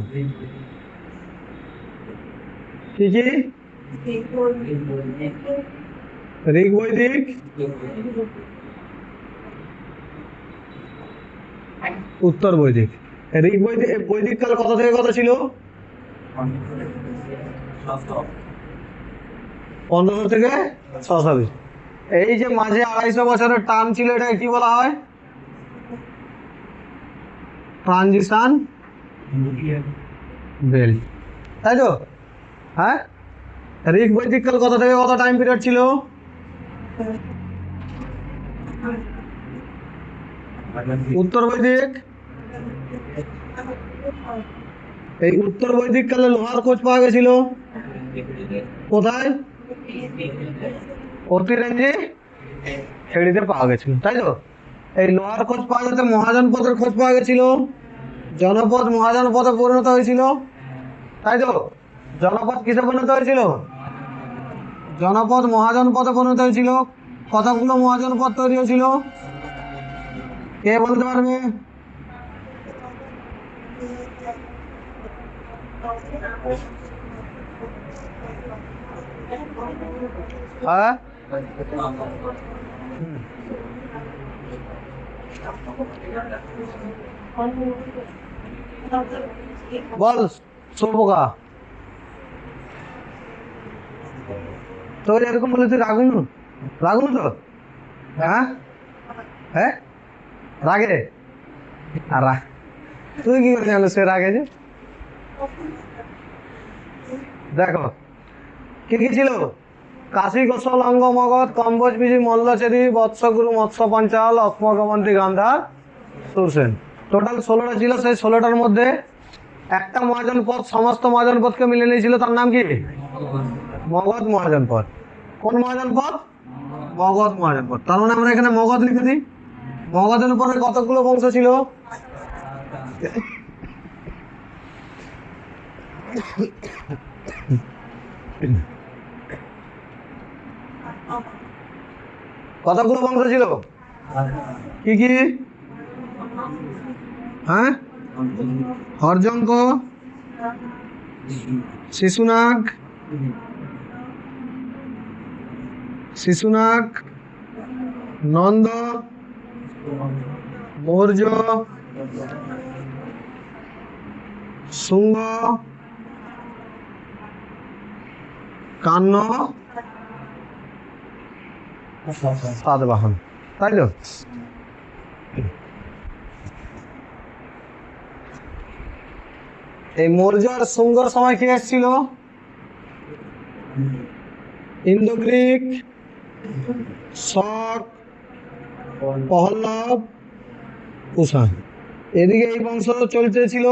কি কি? ঋগ বৈদিক, উত্তর বৈদিক। ঋগ বৈদিক, বৈদিক কাল কত থেকে কত ছিল? 1500 থেকে 620। এই যে মাঝে 250 বছরের টার্ম ছিল, এটাকে কি বলা হয়? ট্রানজিশন বেল্ট, তাই তো? হ্যাঁ, ঋগ বৈদিক কাল কত থেকে কত টাইম পিরিয়ড ছিল? উত্তর বৈদিক। এই উত্তর বৈদিক কালে লোহার খোঁজ পাওয়া গেছিল কোথায়? অতিরেঞ্জি খেড়িতে পাওয়া গেছিল, তাই তো? এই লোহার খোঁজ পাওয়া যেতে মহাজনপদের খোঁজ পাওয়া গেছিল, জনপদ মহাজনপদে পরিণত হয়েছিল, তাই তো? জনপদ কিসে পরিণত হয়েছিল? জনপদ মহাজনপদে পরিণত হয়েছিল। কতগুলো মহাজনপদ তৈরি হয়েছিল? কে বলতে পারবে? হ্যাঁ, বল শুভকা। তো এরকম বলে তুই রাগুনু তো? হ্যাঁ হ্যাঁ, রাগে? আর তুই কি করে জানলো সে রাগে? যে দেখো কি কি ছিল? কাশী গোসল অঙ্গ মগধ কম্বোজ বিজি মল্লচেরি বৎসগুরু মৎস্য পঞ্চাল অস্মগমন্ত্রী গান্ধার সুরসেন। টোটাল 16টা ছিল। সেই 16টার মধ্যে একটা মহাজনপদ সমস্ত মহাজনপদকে মিলে নিয়েছিল, তার নাম কি? মগধ মহাজনপদ। কোন মহাজনপদ? মগধ মহাজনপদ। তার মানে আমরা এখানে মগধ লিখে দিই। মগধের উপরে কতগুলো বংশ ছিল? কতগুলো বংশ ছিল? কি কি? হ্যাঁ, হরজঙ্ক, শিশুনাগ, শিশুনাগ, নন্দ, মৌর্য, শুঙ্গ, কান্ন, সাতবাহন। তাই তো? এই মৌর্য আর শুঙ্গর সময় কি এসেছিল? ইন্দো গ্রিক, শক, পহল্লব, কুষাণ। এদিকে এই বংশ চলতেছিল,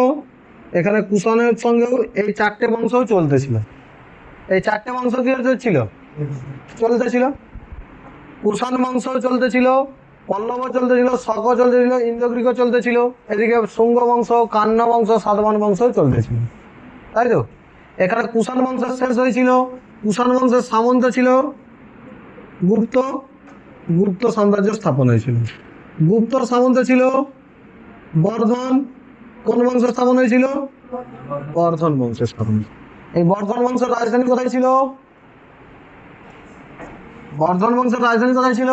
এখানে কুষাণের সঙ্গেও এই চারটে বংশও চলতেছিল। এই চারটে বংশ কি চলতেছিল? কুষাণ বংশ চলতেছিল, পল্লব চলতেছিল, শক চলতেছিল, ইন্দো গ্রিকও চলতেছিল, এদিকে শুঙ্গ বংশ, কান্ন বংশ, সাতবাহন বংশ চলতেছিল। তাই তো? এখানে কুষাণ বংশ শেষ হয়েছিল। কুষাণ বংশের সামন্ত ছিল গুপ্ত, গুপ্ত সাম্রাজ্য স্থাপন হয়েছিল। গুপ্তর সামন্ত ছিল বর্ধন। কোন বংশ স্থাপন হয়েছিল? বর্ধন বংশের স্থাপন। এই বর্ধন বংশের রাজধানী কোথায় ছিল? বর্ধন বংশের রাজধানী কোথায় ছিল?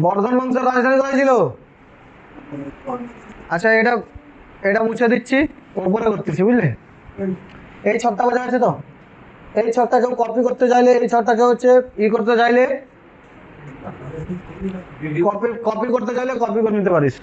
বর্ধন বংশের রাজধানী কোথায় ছিল? আচ্ছা, এটা এটা মুছে দিচ্ছি, উপরে করতেছি, বুঝলে? এই ছকটা বোঝা আছে তো? এই ছকটা কেউ কপি করতে চাইলে, এই ছকটাকে হচ্ছে করতে চাইলে, কপি করতে চাইলে কপি করে নিতে পারিস।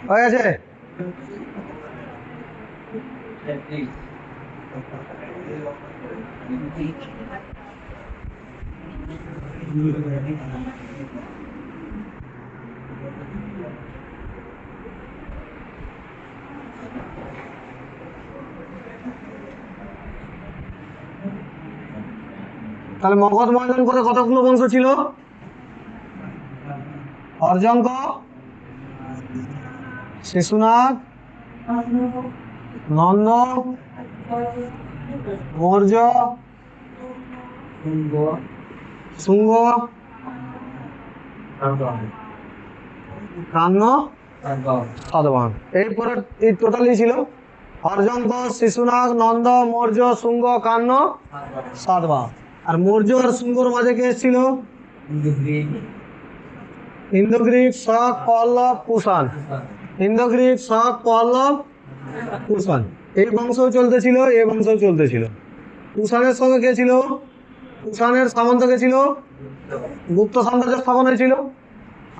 হয়ে গেছে? তাহলে মগধ ময়দান করে কতগুলো বংশ ছিল? অর্জঙ্ক, শিশুনাগ, নন্দ, মৌর্য, শুঙ্গ, কান্ন, সাতবাহন। এরপরে এই টোটালি ছিল অর্জঙ্ক, শিশুনাগ, নন্দ, মৌর্য, শুঙ্গ, কান্ন, সাতবাহন। আর মৌর্য আর শুঙ্গর মাঝে কে এসেছিল? ইন্দো গ্রিক, শক, পল্লব, কুষাণ। ইন্দো গ্রিক, শক, পল্লব, কুষাণ। এই বংশও চলতেছিল, এই বংশও চলতেছিল। কুষাণের সঙ্গে কে ছিল? কুষাণের সামন্ত কে ছিল? গুপ্ত সাম্রাজ্য স্থাপন হয়েছিল।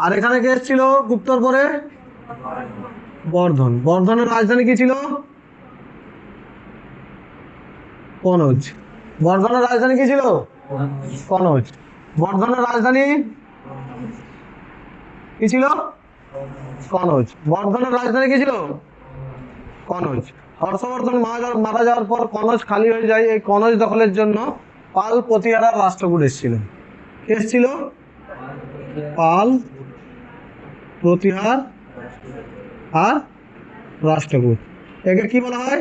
আর এখানে কে এসেছিল গুপ্তর পরে? বর্ধন। বর্ধনের রাজধানী কি ছিল? কনৌজ। বর্ধনের রাজধানী কি ছিল? কনৌজ। বর্ধনের রাজধানী কি ছিল? কনৌজ। বর্ধনের রাজধানী কি ছিল? কনৌজ। হর্ষবর্ধন মারা যাওয়ার পর কনৌজ খালি হয়ে যায়। এই কনৌজ দখলের জন্য পাল প্রতিহার আর রাষ্ট্রকূট এসেছিলেন। কে এসেছিল? পাল, প্রতিহার আর রাষ্ট্রকূট। একে কি বলা হয়?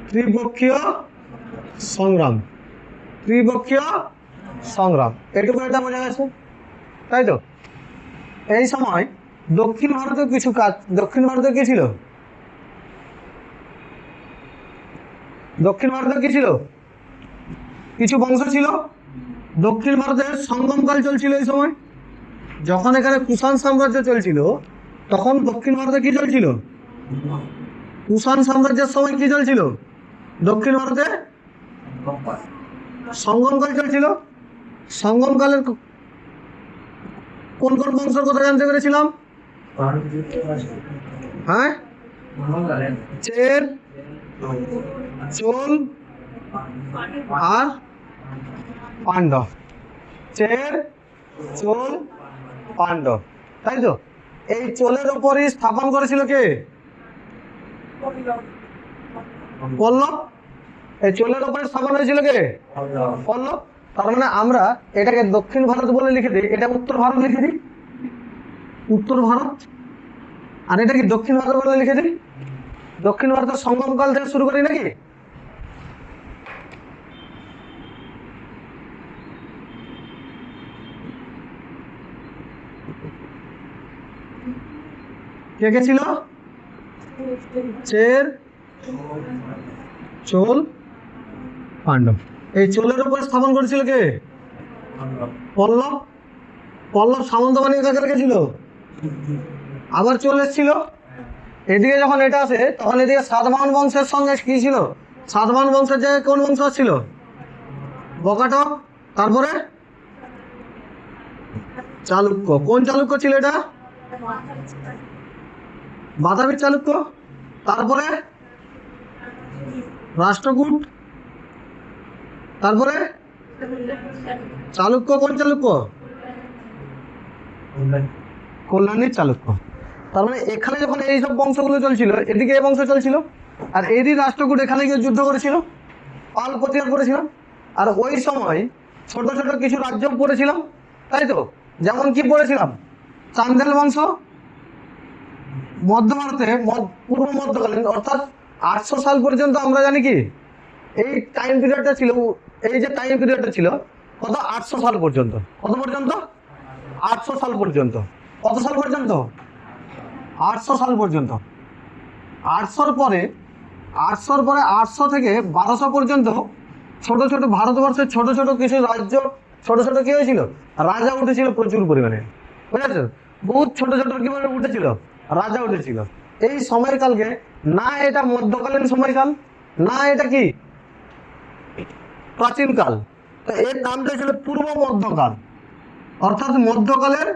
ত্রিপক্ষীয় সংগ্রাম। ত্রিপক্ষীয় সংগ্রাম, এটুকু এটা বোঝা গেছে। তাই তো? এই সময় দক্ষিণ ভারতের কিছু কাজ, দক্ষিণ ভারতে কি ছিল? দক্ষিণ ভারতে কি ছিল? কিছু বংশ ছিল। দক্ষিণ ভারতের সঙ্গমকাল চলছিল এই সময়। যখন এখানে কুষাণ সাম্রাজ্য চলছিল, তখন দক্ষিণ ভারতে কি চলছিল? কুষাণ সাম্রাজ্যের সময় কি চলছিল? দক্ষিণ ভারতে সঙ্গমকাল চলছিল। সঙ্গমকালের কোন কোন বংশের কথা জানতে পেরেছিলাম? হ্যাঁ, চের, চোল আর পাণ্ডব। চের, চোল, পাণ্ডব। তাই তো? এই চোলের উপরই স্থাপন করেছিল কে? পল্লব। এই চোলের উপরে স্থাপন হয়েছিল কে? পল্লব। তার মানে আমরা এটাকে দক্ষিণ ভারত বলে লিখে দিই, এটা উত্তর ভারত লিখে দিই, উত্তর ভারত। আর এটা কি দক্ষিণ ভারত বলে লিখে দিই। দক্ষিণ ভারতের সঙ্গমকাল থেকে শুরু করি নাকি? কে কে ছিল? চের, চোল, পাণ্ডব। এই চোলের উপর স্থাপন করেছিল কে? পল্লব। পল্লব সামন্ত বানিয়ে কাকে রেখেছিল? আবার চলে এসেছিল। এদিকে যখন এটা আসে তখন এদিকে সাতবাহন বংশের সঙ্গে কি ছিল? সাতবাহন বংশের জায়গায় কোন বংশ ছিল? বকাটক। তারপরে চালুক্য। কোন চালুক্য ছিল এটা? বাতাবি চালুক্য। তারপরে রাষ্ট্রকূট। তারপরে চালুক্য। কোন চালুক্য? কল্যাণীর চালুক্য। তার মানে এখানে যখন এইসব বংশগুলো চলছিল, এদিকে এই বংশ চলছিল, আর এদিকে রাষ্ট্রকূট এখানে গিয়ে যুদ্ধ করেছিল, পাল প্রতিহার করেছিল। আর ওই সময় ছোট ছোট কিছু রাজ্য পড়েছিলাম, তাই তো? যেমন কি পড়েছিলাম? চান্দেল বংশ মধ্য ভারতে পূর্ব মধ্যকালীন, অর্থাৎ 800 সাল পর্যন্ত আমরা জানি কি এই টাইম পিরিয়ডটা ছিল। এই যে টাইম পিরিয়ডটা ছিল কত? 800 সাল পর্যন্ত। কত পর্যন্ত? 800 সাল পর্যন্ত। কত সাল পর্যন্ত? 800 সাল পর্যন্ত। 800 পরে 800 থেকে 1200 পর্যন্ত ছোট ছোট ভারতবর্ষের ছোট ছোট কিছু রাজ্য, ছোট ছোট কি হয়েছিল? রাজা উঠেছিল প্রচুর পরিমাণে, বুঝেছ? বহুত ছোট ছোট কি বলে উঠেছিল? রাজা উঠেছিল। এই সময়কালকে না এটা মধ্যকালীন সময়কাল, না এটা কি প্রাচীনকাল, তো এর নামটা ছিল পূর্ব মধ্যকাল। অর্থাৎ মধ্যকালের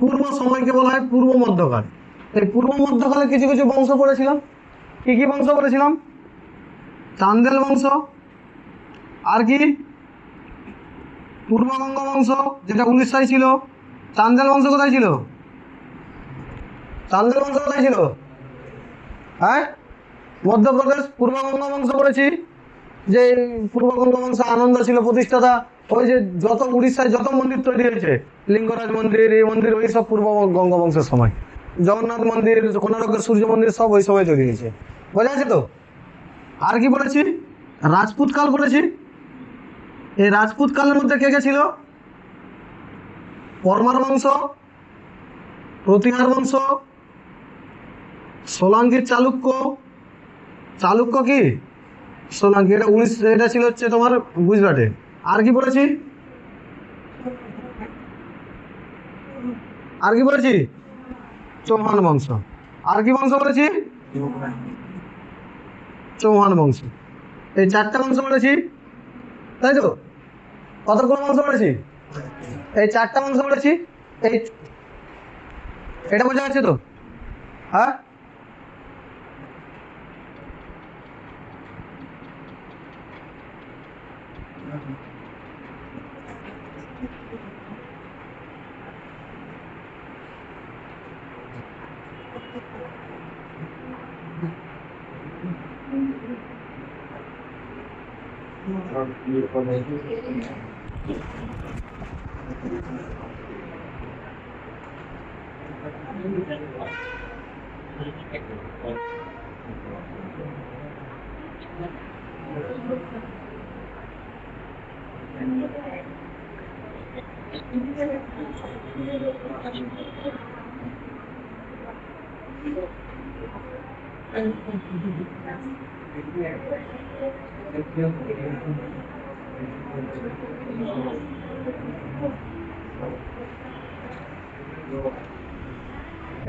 পূর্ব সময়কে বলা হয় পূর্ব মধ্যকাল। এই পূর্ব মধ্যকালে কিছু কিছু বংশ পড়েছিলাম। কি কি বংশ পড়েছিলাম? চান্দেল বংশ, আর কি পূর্ববঙ্গ বংশ যেটা উড়িষ্যায় ছিল। চান্দেল বংশ কোথায় ছিল? চান্দেল বংশ কোথায় ছিল? হ্যাঁ, মধ্যপ্রদেশ। পূর্ববঙ্গ বংশ পড়েছি, যে পূর্ববঙ্গ বংশ আনন্দ ছিল প্রতিষ্ঠাতা। ওই যে যত উড়িষ্যায় যত মন্দির তৈরি হয়েছে, লিঙ্গরাজ মন্দির, এই মন্দির, ওই সব পূর্ব গঙ্গ বংশের সময়। জগন্নাথ মন্দির, কোনারকের সূর্য মন্দির সব ওই সময় তৈরি হয়েছে, বোঝা আছে তো? আর কি বলেছি? রাজপুত কাল বলেছি। এই রাজপুত কালের মধ্যে কে কে ছিল? পরমার বংশ, প্রতিহার বংশ, সোলাঙ্কির চালুক্য। চালুক্য কি? সোলাঙ্কি। এটা উড়িষ্যা, এটা ছিল হচ্ছে তোমার গুজরাটে। আর কি বলেছি? আর কি বলেছি? চৌহান বংশ। আর কি বংশ বলেছি? চৌহান বংশ। এই 4টে বংশ বলেছি, তাই তো? কতগুলো বংশ বলেছি? এই 4টে বংশ বলেছি। এই এটা বোঝা যাচ্ছে তো? হ্যাঁ,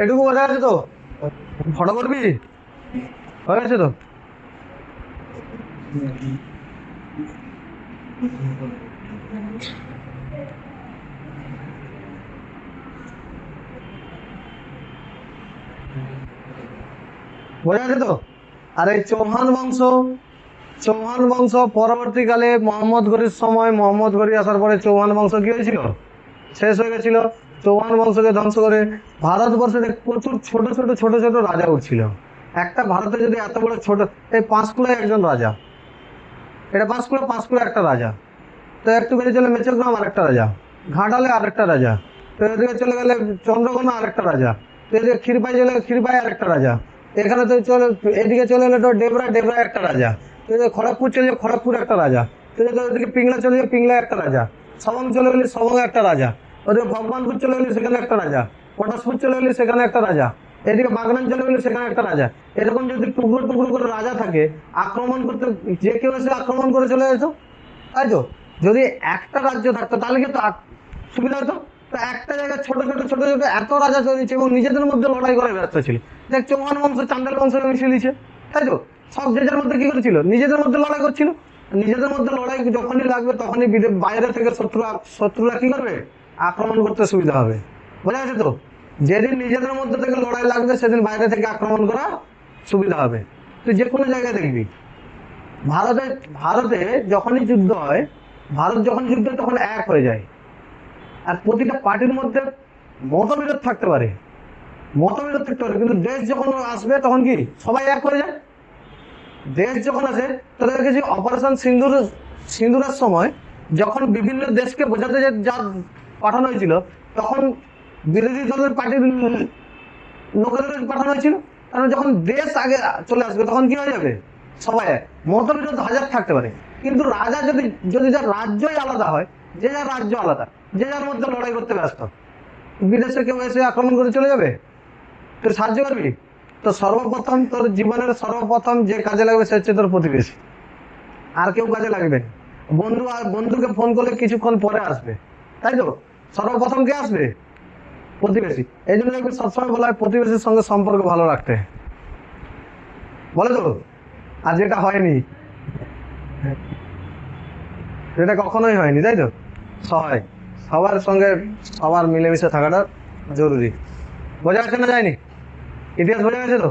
এটুকু বোঝা যাচ্ছে তো? ফটো করবি? হয়ে গেছে তো? বোঝা যাচ্ছে তো? আর এই চৌহান বংশ, চৌহান বংশ পরবর্তীকালে মোহাম্মদ ঘুরির সময়, মোহাম্মদ ঘুরি আসার পরে চৌহান বংশ কি হয়েছিল? শেষ হয়ে গেছিল। চৌহান বংশকে ধ্বংস করে ভারতবর্ষে প্রচুর ছোট ছোট ছোট ছোট রাজা উঠছিল। একটা ভারতে যদি এত বড় ছোট, এই পাঁশকুড়ায় একজন রাজা, এটা পাঁশকুড়া একটা রাজা, তো একটু বেরিয়ে চলে মেচরগ্রাম আরেকটা রাজা, ঘাটালে আরেকটা রাজা, তো এদিকে চলে গেলে চন্দ্রকোনা আরেকটা রাজা, তো এদিকে ক্ষীরপাই চলে গেলে ক্ষীরপাই আরেকটা রাজা, এখানে তো চলে এদিকে চলে গেলে তো ডেবরা একটা রাজা, তো এদিকে খড়গপুর চলে গেলে খড়গপুর একটা রাজা, তো ওদিকে পিংলা চলে গেলে পিংলা একটা রাজা, সবং চলে গেলে সবং একটা রাজা, ওদিকে ভগবানপুর চলে গেলে সেখানে একটা রাজা, পটাশপুর চলে গেলে সেখানে একটা রাজা, এদিকে বাগনান চলে গেলে সেখানে একটা রাজা। এরকম যদি টুকরো টুকরো করে রাজা থাকে, আক্রমণ করতে যে কেউ এসে আক্রমণ করে চলে যেত, তাই তো? যদি একটা রাজ্য থাকতো তাহলে কিন্তু সুবিধা হতো। তো একটা জায়গায় ছোট ছোট ছোট ছোট এত রাজা চলেছে এবং নিজেদের মধ্যে লড়াই করে ব্যস্ত ছিল। দেখ চৌহান বংশ চান্ডাল বংশ মিশিয়ে দিয়েছে, তাই তো? সব যে যার মধ্যে কি করেছিল, নিজেদের মধ্যে লড়াই করছিল। নিজেদের মধ্যে লড়াই যখনই লাগবে তখনই বাইরে থেকে শত্রুরা কি করবে, আক্রমণ করতে সুবিধা হবে। বোঝা গেছে তো? যেদিন নিজেদের মধ্যে থেকে লড়াই লাগবে সেদিন বাইরে থেকে আক্রমণ করা সুবিধা হবে। তুই যে কোনো জায়গায় দেখবি ভারতে যখনই যুদ্ধ হয়, ভারত যখন যুদ্ধ হয় তখন এক হয়ে যায়। আর প্রতিটা পার্টির মধ্যে মতবিরোধ থাকতে পারে, কিন্তু দেশ যখন আসবে তখন কি সবাই এক হয়ে যায়। দেশ যখন আসে তাদের কাছে অপারেশন সিন্দুরের সময় যখন বিভিন্ন দেশকে বোঝাতে যা পাঠানো হয়েছিল, তখন বিরোধী দলের পার্টির লোকেদের পাঠানো হয়েছিল। কারণ যখন দেশ আগে চলে আসবে তখন কি হয়ে যাবে, সবাই মতবিরোধ হাজার থাকতে পারে, কিন্তু রাজা যদি যার রাজ্যই আলাদা হয়, যে যার রাজ্য আলাদা, যে যার মধ্যে লড়াই করতে ব্যস্ত, বিদেশে কেউ এসে আক্রমণ করে চলে যাবে, তুই সাহায্য করবি? তো সর্বপ্রথম তোর জীবনের সর্বপ্রথম যে কাজে লাগবে সে হচ্ছে তোর প্রতিবেশী, আর কেউ কাজে লাগবে না। বন্ধুকে ফোন করলে কিছুক্ষণ পরে আসবে, তাই তো? সর্বপ্রথম কে আসবে, প্রতিবেশী। এই জন্য সবসময় বলা হয় প্রতিবেশীর সঙ্গে সম্পর্ক ভালো রাখতে, বলে তো? আর যেটা হয়নি, সেটা কখনোই হয়নি, তাই তো? সবার সঙ্গে সবার মিলেমিশে থাকাটা জরুরি। বোঝা গেছে না যায়নি? ইতিহাস বোঝা গেছে তো?